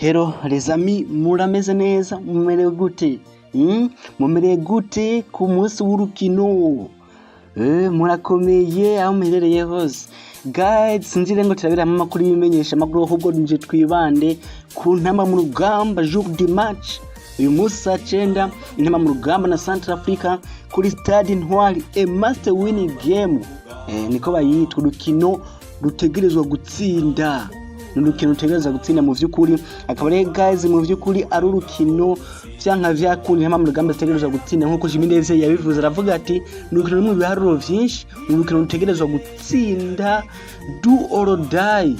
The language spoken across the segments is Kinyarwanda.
Hello les amis, murameze neza, mumerewe gute? Mumerewe gute ku munsi w'urukino? Murakomeye aho muherereye hose. Guys, sinzire ngo turabira amakuru y'imenyesha makuru ahubwo nje twibande ku ntama mu rugamba jour de match. Uyu munsi saa 9 intama mu rugamba na Central Africa kuri Stade Ntwari, a must win game. Niko bayitwa urukino rutegerezwa gutsinda. Nurukino rutegereza gutsinda mu vy'ukuri, akaba rero guys mu vy'ukuri ari urukino vyanka vyakuri ntama mu rugamba rutegereza gutsinda nkuko Jimineze yabivuze, aravuga ati nurukino rumwe biharuro vyinshi, nurukino rutegerezwa gutsinda do or die.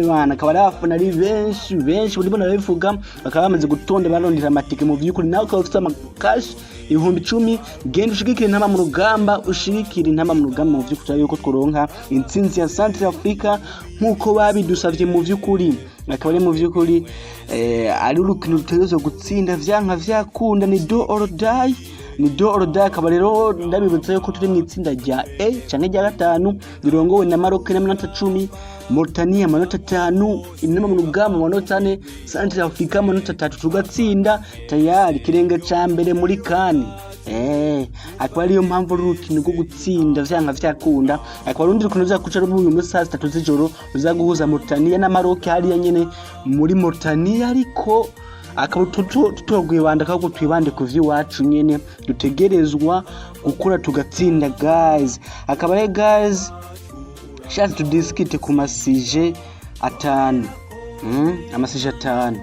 Bana akaba arafuna ari benshi buri bona babivuga, bakaba bamaze gutonda barondera amatike mu vy'ukuri, nawe ukaba ufite amakashi 10,000 genda ushigikire intama mu rugamba, ushigikire intama mu rugamba mu vy'ukuri yuko tworonka intsinzi ya Central Africa nkuko babidusavye mu vy'ukuri. Akaba ari mu vy'ukuri ari urukino rutegerezwa gutsinda vyanka vyakunda, ni do or die, ni do or die. Akaba rero ndabibutsa yuko turi mu itsinda rya A canke rya gatanu birongowe na Maroc n'amanota 10, Mauritania amanota 5, intama mu rugamba amanota 4, Central Africa amanota 3, tugatsinda tayari kirenge ca mbere muri kani. Akaba ariyo mpamvu urukino rwo gutsinda vyanka vyakunda. Akaba rundi rukino ruzakuca rubu uyu munsi saa 3 z'ijoro ruzaguhuza Mauritania na Maroc hariya nyene muri Mauritania, ariko akaba tutogwibanda kako twibande ku vy'iwacu nyene dutegerezwa gukora tugatsinda guys. Akaba rero guys shatse tudiskite ku masije 5 amasije 5.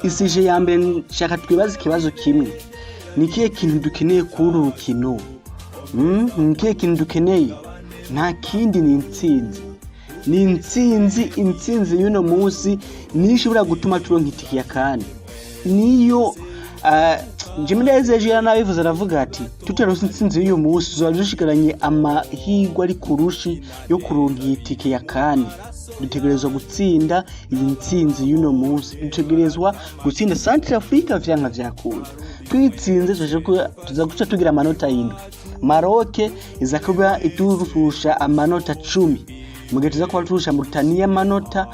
Isije ya mbere shaka twibaza ikibazo kimwe, ni kihe kintu dukeneye kuri urukino? Ni kihe kintu dukeneye? Nta kindi, ni intsinzi y'uno munsi nishobora gutuma turonka itike ya kane. Niyo Jimineze ejo nabivuze, aravuga ati tutaronse intsinzi y'uyu munsi tuzabishikaranye amahigwa ari kurushi yo kuronka itike ya kane. Dutegerezwa gutsinda iyi ntsinzi y'uno munsi, dutegerezwa gutsinda Central Africa vyanka vyakunda. Twitsinze tuzaguca tugira amanota 7. Maroc izakuba iturusha amanota 10, mugihe tuzakuba turusha Mauritania amanota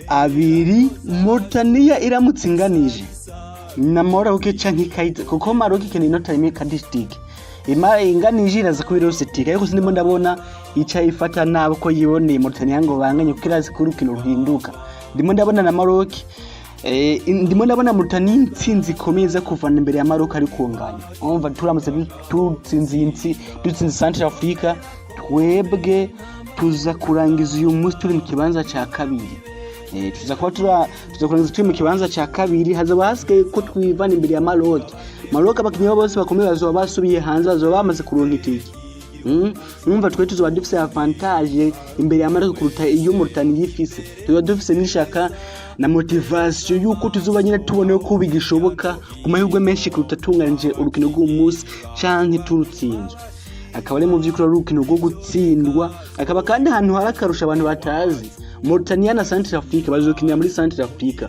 2. Mauritania iramutsinganije na Maroc canke ikaita, kuko Maroc ikeneye inota rimwe kadistic inganije iraza kubirose tika, ariko sindimo ndabona ica ifata nabo ko yiboneye Mauritania ngo banganye kukirazi ku rukino ruhinduka. Ndimo ndabona na Maroc ndimo ndabona Mauritania intsinzi ikomeza kuvana imbere ya Maroc ari kunganya. Umva turamutse dutsinze Central Africa, twebwe tuza kurangiza uyu munsi turi mu kibanza ca kabiri. Tuzakurangiza turi mu kibanza ca kabiri, hazaba hasigaye ko twivana imbere ya Maroc. Maroc abakinyi bose bakomeye bazoba basubiye hanze, bazoba bamaze kuronka itike. Numva twe tuzoba dufise avantage imbere ya Maroc kuruta iyo Mauritania ifise. Tuzoba dufise n'ishaka na motivation yuko tuzoba nyine tubone ko bigishoboka ku mahirwe menshi kuruta tunganije urukino rw'umunsi canke turutsinzwe. Akaba ari mu vy'ukuri urukino rwo gutsindwa. Akaba kandi ahantu harakarusha abantu batazi, Mauritania na Central Africa bazokinira muri Central Africa.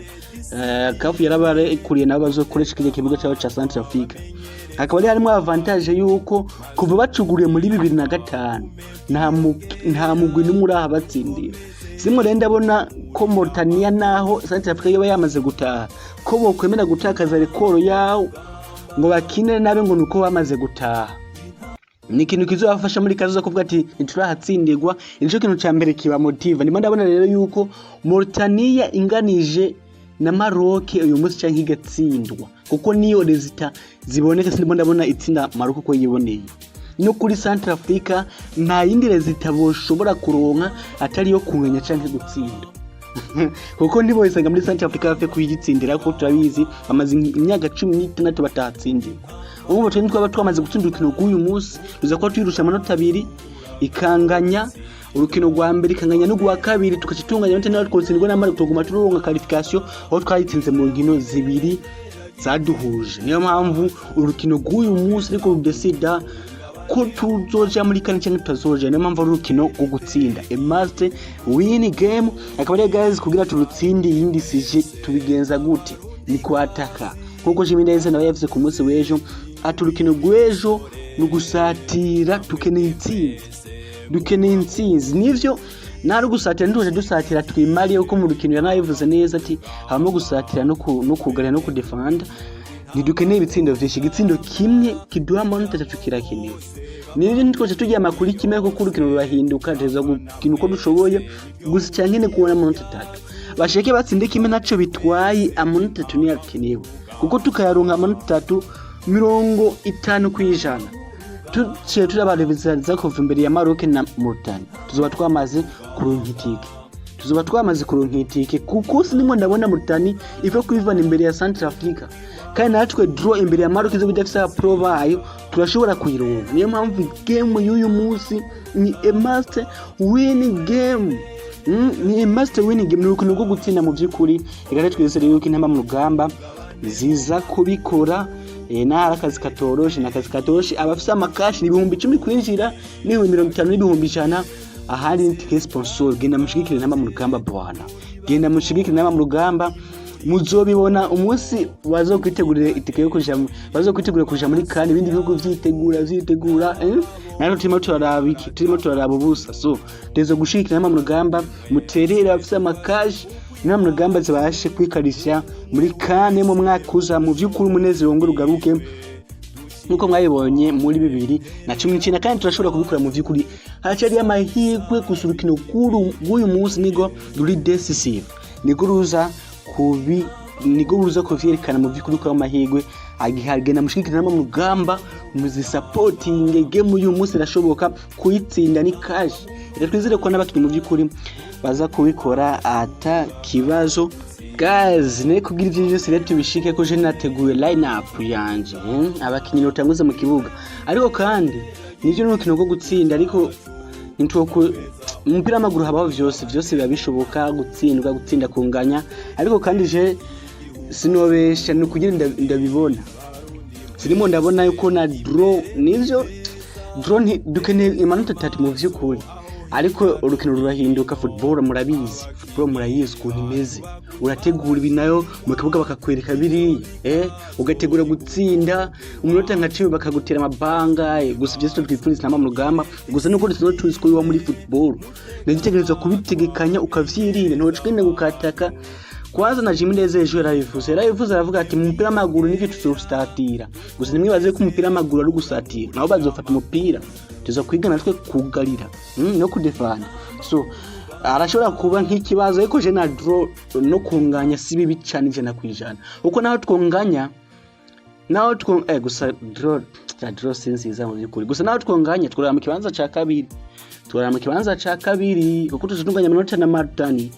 Kafu yarabare kuriye nabo bazokoresha kije kibuga cyaho ca Central Africa. Akaba ari harimo avantage yuko kuva bacuguriye muri 2005 nta mugwi n'umuraha batsindira. Simwe rero ndabona ko Mauritania naho Central Africa yoba yamaze gutaha, ko bokwemera gutakaza rekoro yawo ngo bakine nabe ngo nuko bamaze gutaha. Ni ikintu kizobafasha muri kazo kuvuga ati ntiturahatsindirwa. Nico kintu ca mbere kiba motive. Ndimo ndabona rero yuko Mauritania inganije na Maroc uyu munsi canke igatsindwa, kuko niyo resulta ziboneka. Ndimo ndabona itsinda Maroc ko yiboneye. No kuri Central Africa nta yindi resulta boshobora kuronka atari yo kunganya canke gutsinda. Kuko ndibo isanga muri Central Africa bafe kuyitsindira, ko turabizi bamaze imyaka 16 batatsindirwa. Ubu twe twaba twamaze gutsinda urukino rw'uyu munsi, ruzakuba twirusha amanota 2 ikanganya urukino rwa mbere, ikanganya no rwa kabiri, tukacitunganya nte nawe twotsindwa n'amara tuguma turonka qualification aho twayitsinze mu nkino 2 zaduhuje. Niyo mpamvu urukino rw'uyu munsi ariko rudesida ko tuzoja muri kane cyangwa tutazoja. Niyo mpamvu urukino rwo gutsinda, a must win game. Akaba rero guys kugira turutsinde yindi sije tubigenza gute? Ni kwataka, kuko Jimineze nawe yavuze ku munsi w'ejo ati urukino rw'ejo no gusatira dukeneye intsinzi. Nivyo nari gusatira nduje dusatira twimariye uko mu rukino yanayivuze neza ati habamo gusatira no kugarira no kudefenda ntidukeneye ibitsindo vyinshi igitsindo kimwe kiduha amanota 3 kirakenewe nivyo nitwaje tugiye amakuru kimwe kuko urukino rurahinduka teza gukina uko dushoboye gusa cyangene kubona amanota 3 basheke batsinde kimwe naco bitwaye amanota 3 niyakenewe kuko tukayaronka amanota 350 kwijana tuciye turabarevizariza kuva imbere ya Maroc na Mauritania tuzoba twamaze kuronka itike kuko sinimo ndabona Mauritania iva kwivana imbere ya Central Africa kandi natwe draw imbere ya Maroc zo bidafisa pro bayo turashobora kuyironka niyo mpamvu game y'uyu munsi ni a must win game ni a must win game nuko nuko gutsinda mu byukuri igare twese rero intamba mu rugamba ziza kubikora nara akazi katoroshe abafisa amakashi ni 10,000 kwinjira ni 50,000 100,000 ahari ntike sponsor genda mushigikire intamba mu rugamba bwana genda mushigikire intamba mu rugamba muzobibona umunsi bazokwitegurira itike yo kuja muri kandi ibindi bihugu vyitegura naro turimo turaraba ubusa so tezo gushikira intamba mu rugamba muterera abafisa amakashi intamba mu rugamba zibashe kwikarisha muri kane mu mwaka uza mu vy'ukuri umunezero ngo rugaruke nuko mwayibonye muri 2019 kandi turashobora kubikora mu vy'ukuri hacari amahirwe gusurukino kuru uyu munsi nigo ruri decisive nigo ruza kuvyerekana mu vy'ukuri ko amahirwe agihagena mushikirana mu rugamba muzi supporting game uyu munsi irashoboka kuyitsinda ni cash twizere ko n'abakinyi mu vy'ukuri baza kubikora ata kibazo guys ne kugira ivyo byose rero tubishike ko je nateguye line up yanje abakinyi notanguza mu kibuga ariko kandi nivyo n'urukino rwo gutsinda ariko nitwo umupira w'amaguru habaho byose biba bishoboka gutsinda kunganya ariko kandi je sinobesha no kugira ndabibona sinimo ndabona yuko na draw nivyo dukeneye imanota 3 mu vy'ukuri ariko urukino rurahinduka football murayizi ukuntu imeze urategura ibinayo mu kibuga bakakwereka biri ugategura gutsinda umunota nka 10 bakagutera amabanga gusa byose twifuriza intamba mu rugamba gusa nuko tuzi ko muri football ndagitegerezwa kubitegekanya ukavyirinda ntocwine gukataka kwanza na Jimmy Ndezejo yarabivuze aravuga ati mu mupira w'amaguru nivyo tuzostatira gusa nimwibaze ko umupira w'amaguru ari gusatira nabo bazofata umupira tuzo kwiga natwe kugarira no kudefana so arashobora kuba nk'ikibazo ariko je na draw no kunganya sibi bicane ijana kwijana uko naho twonganya gusa draw sinziza mu byukuri gusa naho twonganya twara mu kibanza ca kabiri kuko tuzunganya amanota na Mauritania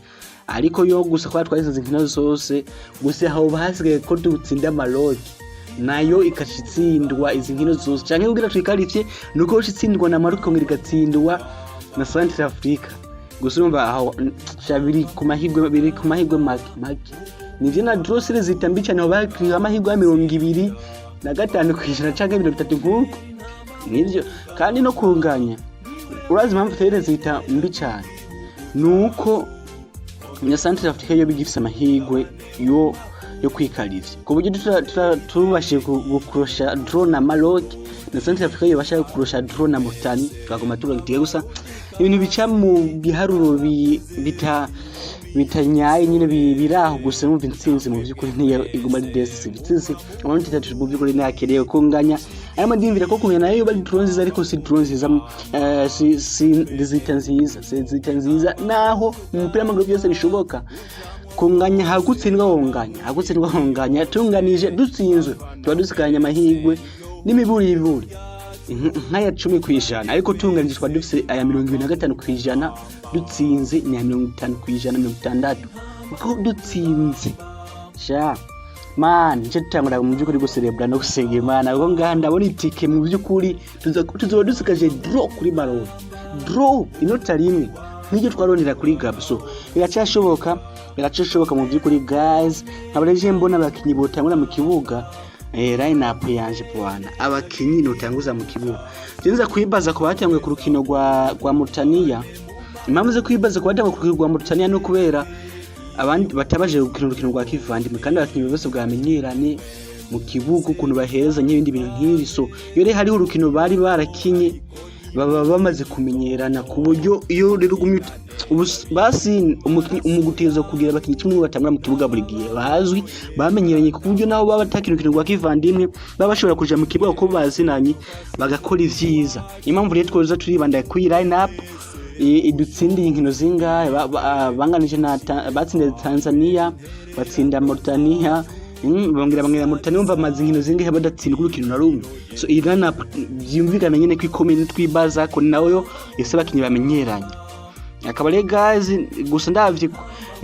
ariko yo gusa kwa twayize inkino zose gusa aho basigaye ko dutsinda Maroc nayo ikashitsindwa izi nkino zose canke kugira twikarifye nuko ushitsindwa na Maroc ngo igatsindwa na Central Africa gusa umva aho shabiri ku mahigwe make nivyo na draw series zitambi cyane aho bakiri amahigwe ya 25 kwijana canke 30 nkuko nivyo kandi no kunganya urazi mpamvu tere zita mbi cyane nuko na Central Africa yo bigifisa amahigwe yo kwikarivya ku buryo tubashije gukurusha draw na Maroc na Central Africa yo bashaka gukurusha draw na Mauritania twagoma tubagiye gusa ibintu bica mu biharuro bitanyaye nyine biraho gusa mu intsinzi mu byukuri niyo iguma decisive intsinzi abantu tatu mu byukuri nakereye kunganya aya madimvira ko kunya nayo bari draw nziza ariko si draw nziza zita nziza naho mu mupira w'amaguru byose bishoboka kunganya hagutsindwa honganya tunganije dutsinzwe tuba dusikanya amahirwe n'imiburi nkaya 10 kwijana ariko tunganije twa dufise aya 25 kwijana dutsinze ni 50 kwijana 60 uko dutsinze man nje tutangura mu byukuri guserebra no gusenga Imana ubwo ngaha ndabona itike mu byukuri tuzoba dusikaje draw kuri Maroc draw inota rimwe n'icyo twaronera kuri Gabso biracashoboka mu byukuri guys abareje mbona abakinyi botangura mu kibuga line up yanje bwana abakinyi notanguza mu kibuga nzinza kwibaza ko batanguye ku rukino rwa Mauritania impamvu zo kwibaza ko batanguye ku rukino rwa Mauritania no kubera abandi batabaje gukina urukino rwa kivandimwe kandi abakinyi bose bwamenyerane mu kibuga ukuntu bahereza n'ibindi bintu nk'ibi so iyo rero hari urukino bari barakinye baba bamaze kumenyerana ku buryo iyo rero basi umuguteza kugira abakinyi 10 batangura mu kibuga buri gihe bazwi bamenyeranye ku buryo naho baba batakinukira rwa kivandimwe baba bashobora kuja mu kibuga ko bazinanye bagakora ivyiza. Impamvu rero twoza turibanda ku line up idutsindiye inkino zingahe banganije na batsinda Tanzania batsinda Mauritania bongera Mauritania umva amazi inkino zingahe badatsindwa urukino na rumwe. So line up byumvikana nyene ko ikomeye twibaza ko nayo ese abakinyi bamenyeranye. Akaba rero guys gusa ndavye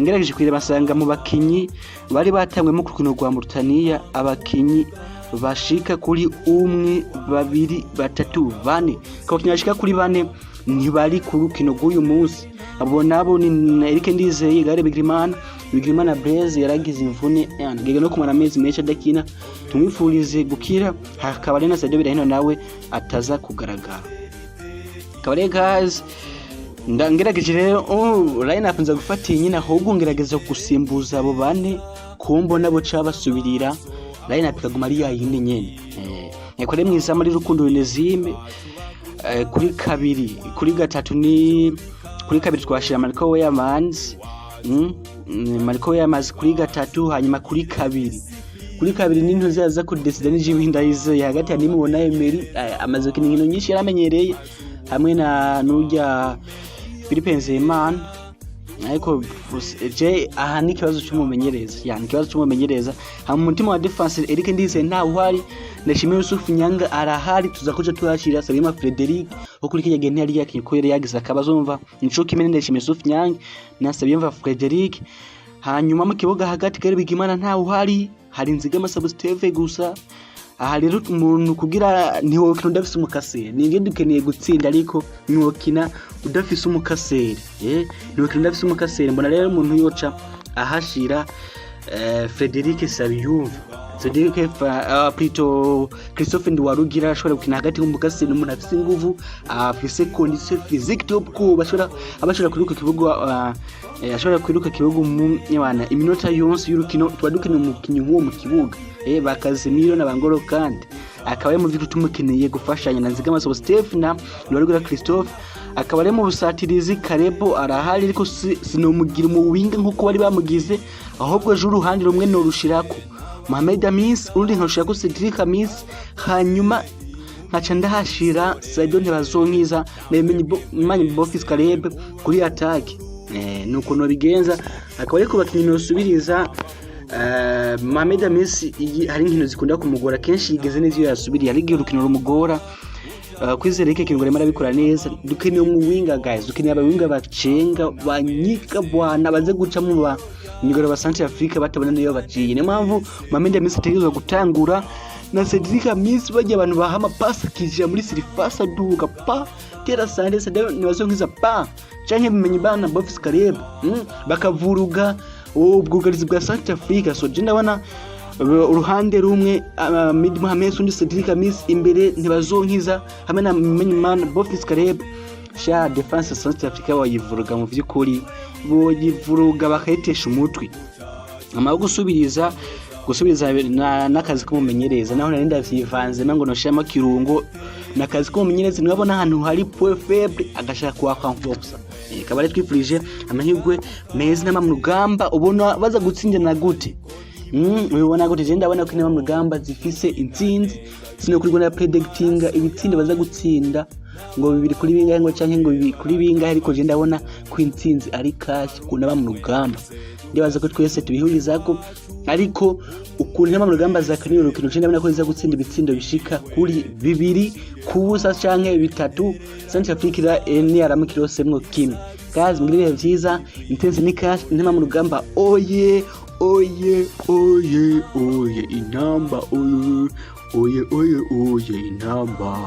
ngerageje kwireba basanga mu bakinyi bari batangwe mu rukino rwa Mauritania abakinyi bashika kuri 1 2 3 4 ko kinyashika kuri 4 ntibari ku rukino rw'uyu munsi. Abo nabo ni Eric Ndizeye Gare Bigrimana Blaise yaragize imvune ngege no kumara amezi menshi adakina tumwifurize gukira. Hakaba rero na Sadio Birahino nawe ataza kugaragara. Akaba rero guys ngerageje rero line up nza gufatiye nyina ahubwo ngerageza gusimbuza abo bane kumbo nabo cabasubirira line up kaguma ari yayindi nyene yakore mwiza muri Rukundo Onezime kuri kabiri kuri gatatu ni kuri kabiri twashira Marco Weyamans Marco Weyamans kuri gatatu hanyuma kuri kabiri ninto zaza ku Desdani Jibindayize hagati ya nimubona Emery amaze kinkino nyinshi yaramenyereye hamwe na nujya Philippe Nzeyimana ariko je aha ni kibazo cy'umumenyereza yani kibazo cy'umumenyereza ha mutima wa defense Eric Ndizeye nta uhari ndashimiye Yusuf Nyanga arahari tuzakoje tuhashira Salima Frederic okuri kijya ntiyari yakinye ko yari yagize akabazumva nico kimene ndashimiye Yusuf Nyanga na Sabiyemva Frederic. Hanyuma mu kibuga hagati Gare Bigimana nta uhari hari Nzigama Substeve gusa. Aha rero umuntu kugira niho kino ndafise umukasere ninge dukeneye gutsinda ariko niwokina udafise umukasere niho kino ndafise umukasere mbona rero umuntu yoca ahashira Frederic Sabiyumva Cedric Prito Christophe Ndwarugira ashobora gukina hagati y'umukasere n'umuntu afise inguvu afise condition physique top ko abashobora kwiruka kibuga ashobora kwiruka kibuga mu nyabana iminota yonse y'urukino twadukina umukinyi wo mu kibuga Bakazimiro na Bangoro kandi akaba ari mu vitu tumukeneye gufashanya na Nzigama Stephen na Ndwarugira Christophe. Akaba ari mu busatirizi Karebo arahari ariko sinomugira mu winga nkuko bari bamugize ahubwo je uruhande rumwe no rushirako Mohamed Amis urundi nkoshirako Cedric Amis hanyuma nkaca ndahashira Sadio Ntibazonkiza nemenye Bofis Karebe kuri attack nuko no bigenza. Akaba ari kubakinyi no subiriza Mohamed Amis hari inkino zikunda kumugora kenshi yigeze neza iyo yasubiriye ari urukino rumugora kwizera iki kintu remara bikora neza. Dukeneye mu winga guys dukeneye abawinga bacenga banyika bwana baze guca mu ba nigoro ba Central Africa batabona niyo baciye. Ni mpamvu Mohamed Amis ategezwe gutangura na Cedric Amis bajye abantu bahama pass kije muri Sirifasa duga pa tera sande Sadio Ntibazonkiza pa canke bimenye bana Bofis Karebe bakavuruga ubwugarizi bwa Central Africa. So je ndabona uruhande rumwe Mid Mohamed undi Cedric Amis imbere Ntibazonkiza hamwe na Menyimana Bofis Karebe sha defense Central Africa wayivuruga mu vy'ukuri boyivuruga bakayitesha umutwe amaho gusubiriza nakazi kumumenyereza naho nari ndavyivanze nango noshama kirungo nakazi kumumenyereza nibabona ahantu hari point faible agashaka kwa comforta kabare twifurije amahirwe meza n'amwe rugamba ubona baza gutsindana gute ubona gute je ndabona ko n'amwe rugamba zifise intsinzi sino kuri gona predictinga ibitsinda baza gutsinda ngo bibiri kuri bingahe ngo canke ngo bibiri kuri bingahe ariko je ndabona ko intsinzi ari kashi kuna bamwe rugamba ndibaza ko twese tubihurizako ariko ukuntu n'amwe rugamba zakaniye urukino je ndabona ko iza gutsinda ibitsindo bishika kuri bibiri kubusa canke bitatu Central Africa ni aramukirosemwo kimwe kazi mbire vyiza intense ni cash n'amwe rugamba oye inamba oye inamba